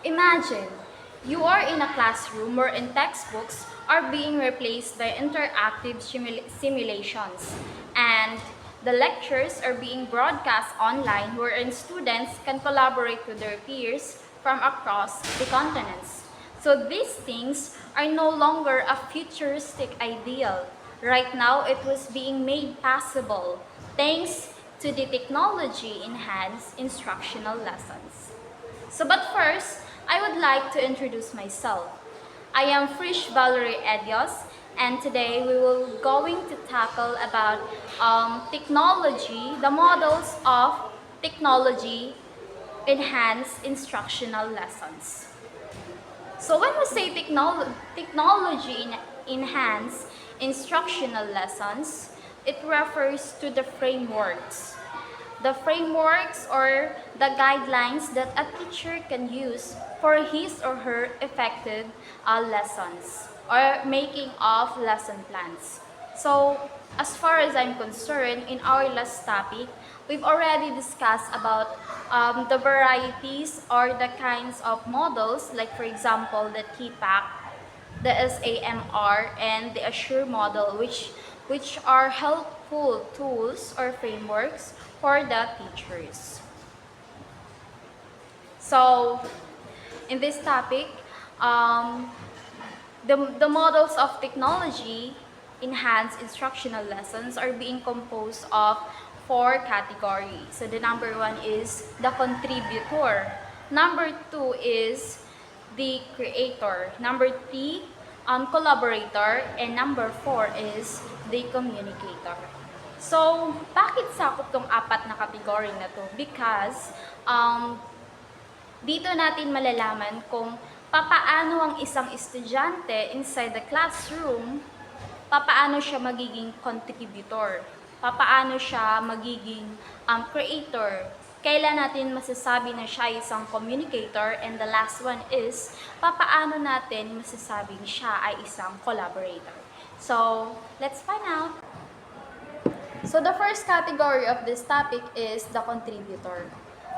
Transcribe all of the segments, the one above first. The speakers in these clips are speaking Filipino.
Imagine, you are in a classroom wherein textbooks are being replaced by interactive simulations, and the lectures are being broadcast online wherein students can collaborate with their peers from across the continents. So these things are no longer a futuristic ideal. Right now, it was being made possible thanks to the technology-enhanced instructional lessons. But first, I would like to introduce myself. I am Frisch Valerie Edios, and today we will going to tackle about technology, the models of technology enhanced instructional lessons. So when we say technology enhanced instructional lessons, it refers to the frameworks or the guidelines that a teacher can use for his or her effective lessons or making of lesson plans. So as far as I'm concerned, in our last topic, we've already discussed about the varieties or the kinds of models, like for example, the TPAC, the SAMR, and the Assure model, which are helpful tools or frameworks for the teachers. So, in this topic, um, the models of technology enhanced instructional lessons are being composed of four categories. So the number one is the contributor. Number two is the creator. Number three, collaborator. And number four is the communicator. So, bakit sakop tong apat na category na to? Because dito natin malalaman kung papaano ang isang estudyante inside the classroom, papaano siya magiging contributor, papaano siya magiging creator, kailan natin masasabi na siya isang communicator, and the last one is, papaano natin masasabing siya ay isang collaborator. So, let's find out. So, the first category of this topic is the contributor.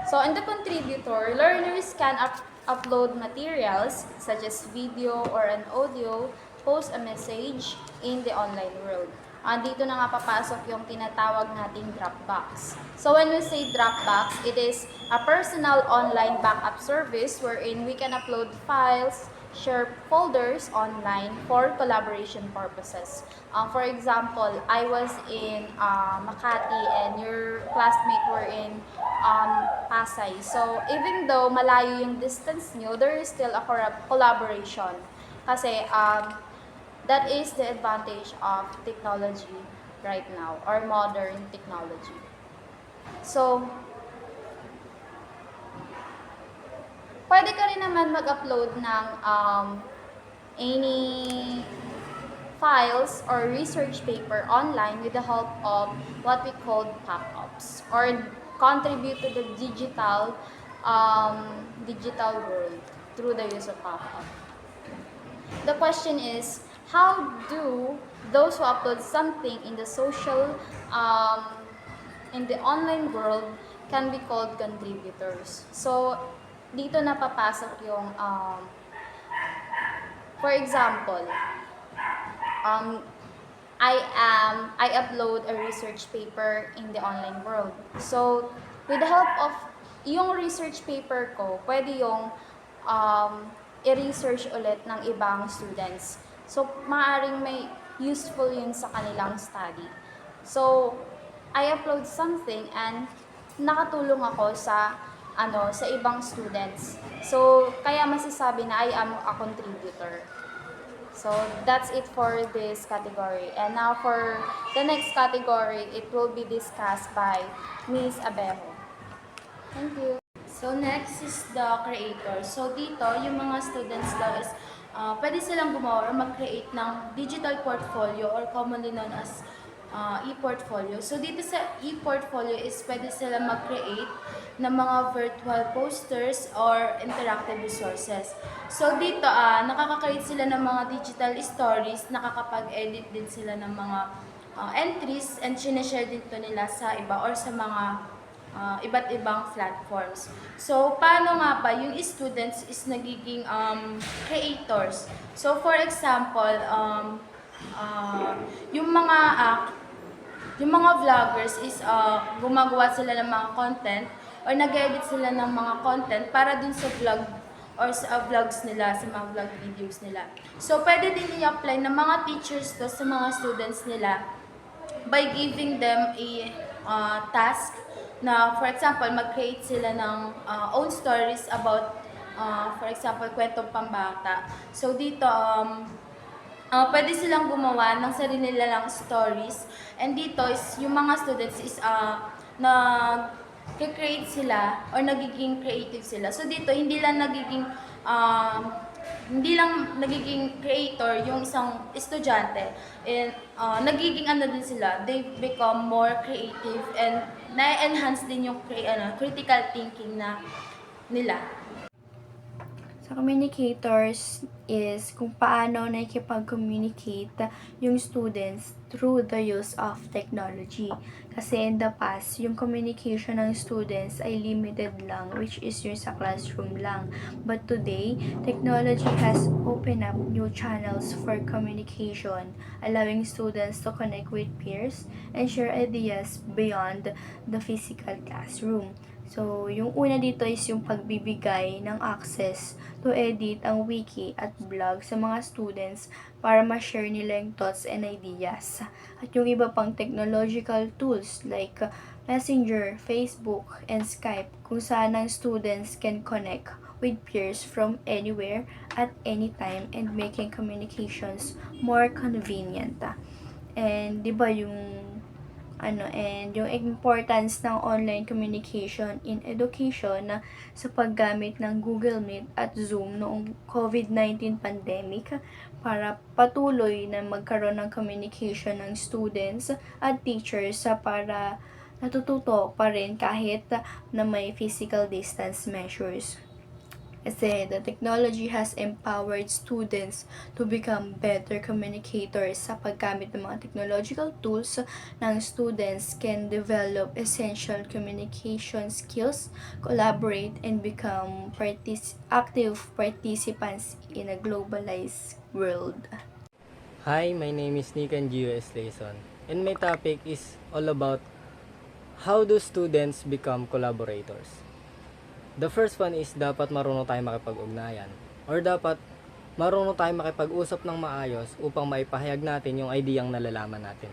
So, in the contributor, learners can upload materials such as video or an audio, post a message in the online world. Dito na nga papasok yung tinatawag nating Dropbox. So when we say Dropbox, it is a personal online backup service wherein we can upload files, share folders online for collaboration purposes. For example, I was in Makati and your classmate were in Pasay. So even though malayo yung distance nyo, there is still a collaboration. Kasi that is the advantage of technology right now, or modern technology. So, pwede ka rin naman mag-upload ng any files or research paper online with the help of what we call pop-ups, or contribute to the digital world through the use of pop-up. The question is, how do those who upload something in the in the online world can be called contributors? So, dito na papasok yung, for example, I upload a research paper in the online world. So, with the help of yung research paper ko, pwede yung i-research ulit ng ibang students. So, maaaring may useful yun sa kanilang study. So, I upload something and nakatulong ako sa ibang students. So, kaya masasabi na I am a contributor. So, that's it for this category. And now for the next category, it will be discussed by Ms. Abejo. Thank you. So next is the creator. So dito, yung mga students daw is pwede silang gumawa or mag-create ng digital portfolio, or commonly known as e-portfolio. So dito sa e-portfolio is pwede silang mag-create ng mga virtual posters or interactive resources. So dito, nakaka-create sila ng mga digital stories, nakakapag-edit din sila ng mga entries, and sinashare dito nila sa iba or sa mga iba't ibang platforms. So, paano nga ba yung students is nagiging creators? So, for example, yung mga vloggers is gumagawa sila ng mga content or nag-edit sila ng mga content para dun sa vlog or sa vlogs nila, sa mga vlog videos nila. So, pwede din i-apply ng mga teachers to sa mga students nila by giving them a task na, for example, mag-create sila ng own stories about, for example, kwentong pambata. So, dito, pwede silang gumawa ng sarili nilang stories. And dito is yung mga students is nag-create sila or nagiging creative sila. So dito hindi lang nagiging creator yung isang estudyante, and nagiging ano din sila, they become more creative and na-enhance din yung critical thinking na nila. Sa communicators is kung paano nakikipag-communicate yung students through the use of technology. Kasi in the past, yung communication ng students ay limited lang, which is yung sa classroom lang. But today, technology has opened up new channels for communication, allowing students to connect with peers and share ideas beyond the physical classroom. So, yung una dito is yung pagbibigay ng access to edit ang wiki at blog sa mga students para ma-share nila yung thoughts and ideas. At yung iba pang technological tools like Messenger, Facebook, and Skype kung saan ang students can connect with peers from anywhere at anytime and making communications more convenient. And 'di ba yung yung importance ng online communication in education sa paggamit ng Google Meet at Zoom noong COVID-19 pandemic para patuloy na magkaroon ng communication ng students at teachers para natututo pa rin kahit na may physical distance measures. Kasi the technology has empowered students to become better communicators. Sa paggamit ng mga technological tools, ng students can develop essential communication skills, collaborate, and become active participants in a globalized world. Hi, my name is Nikan G.U.S. Layson, and my topic is all about how do students become collaborators. The first one is dapat marunong tayong makipag-ugnayan, or dapat marunong tayong makipag-usap ng maayos upang maipahayag natin yung ideyang nalalaman natin.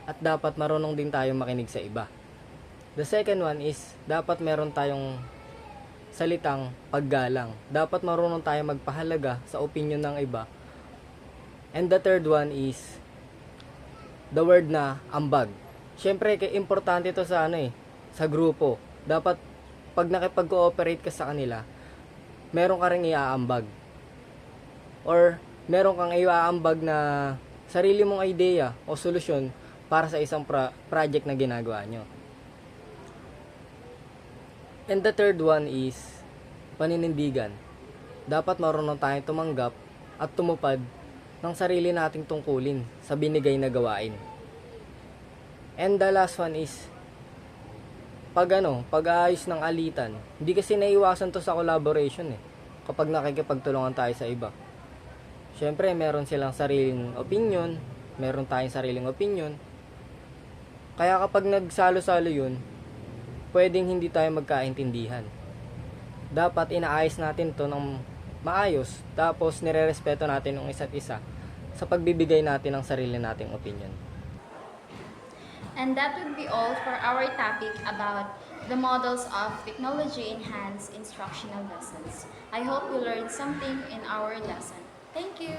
At dapat marunong din tayong makinig sa iba. The second one is dapat meron tayong salitang paggalang. Dapat marunong tayong magpahalaga sa opinion ng iba. And the third one is the word na ambag. Siyempre, importante ito sa sa grupo. Dapat pag nakipag-cooperate ka sa kanila, meron ka ring iaambag. Or meron kang iaambag na sarili mong idea o solusyon para sa isang project na ginagawa nyo. And the third one is paninindigan. Dapat marunong tayong tumanggap at tumupad ng sarili nating tungkulin sa binigay na gawain. And the last one is pag-aayos ng alitan. Hindi kasi naiwasan to sa collaboration kapag nakikipagtulungan tayo sa iba. Siyempre, meron silang sariling opinion, meron tayong sariling opinion. Kaya kapag nagsalo-salo yun, pwedeng hindi tayo magkaintindihan. Dapat inaayos natin to ng maayos, tapos nirerespeto natin ng isa't isa sa pagbibigay natin ng sarili nating opinion. And that would be all for our topic about the models of technology-enhanced instructional lessons. I hope you learned something in our lesson. Thank you!